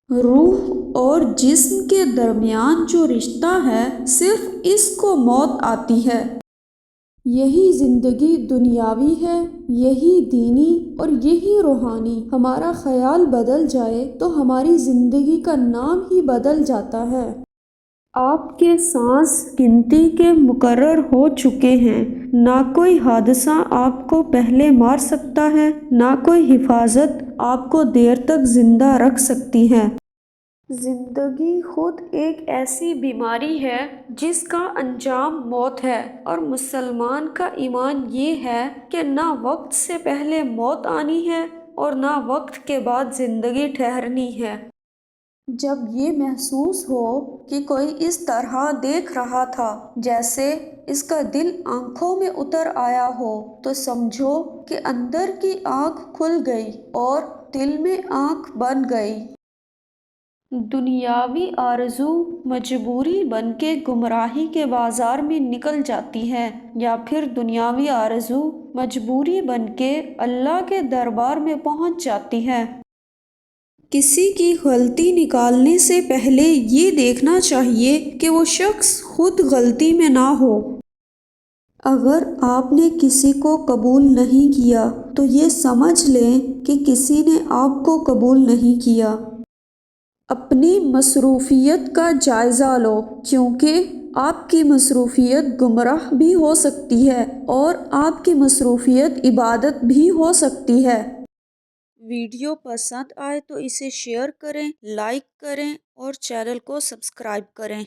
روح اور جسم کے درمیان جو رشتہ ہے صرف اس کو موت آتی ہے۔ یہی زندگی دنیاوی ہے، یہی دینی اور یہی روحانی۔ ہمارا خیال بدل جائے تو ہماری زندگی کا نام ہی بدل جاتا ہے۔ آپ کے سانس گنتی کے مقرر ہو چکے ہیں۔ نہ کوئی حادثہ آپ کو پہلے مار سکتا ہے، نہ کوئی حفاظت آپ کو دیر تک زندہ رکھ سکتی ہے۔ زندگی خود ایک ایسی بیماری ہے جس کا انجام موت ہے، اور مسلمان کا ایمان یہ ہے کہ نہ وقت سے پہلے موت آنی ہے اور نہ وقت کے بعد زندگی ٹھہرنی ہے۔ جب یہ محسوس ہو کہ کوئی اس طرح دیکھ رہا تھا جیسے اس کا دل آنکھوں میں اتر آیا ہو، تو سمجھو کہ اندر کی آنکھ کھل گئی اور دل میں آنکھ بن گئی۔ دنیاوی آرزو مجبوری بن کے گمراہی کے بازار میں نکل جاتی ہے، یا پھر دنیاوی آرزو مجبوری بن کے اللہ کے دربار میں پہنچ جاتی ہے۔ کسی کی غلطی نکالنے سے پہلے یہ دیکھنا چاہیے کہ وہ شخص خود غلطی میں نہ ہو۔ اگر آپ نے کسی کو قبول نہیں کیا تو یہ سمجھ لیں کہ کسی نے آپ کو قبول نہیں کیا۔ اپنی مصروفیت کا جائزہ لو، کیونکہ آپ کی مصروفیت گمراہ بھی ہو سکتی ہے اور آپ کی مصروفیت عبادت بھی ہو سکتی ہے۔ ویڈیو پسند آئے تو اسے شیئر کریں، لائک کریں اور چینل کو سبسکرائب کریں۔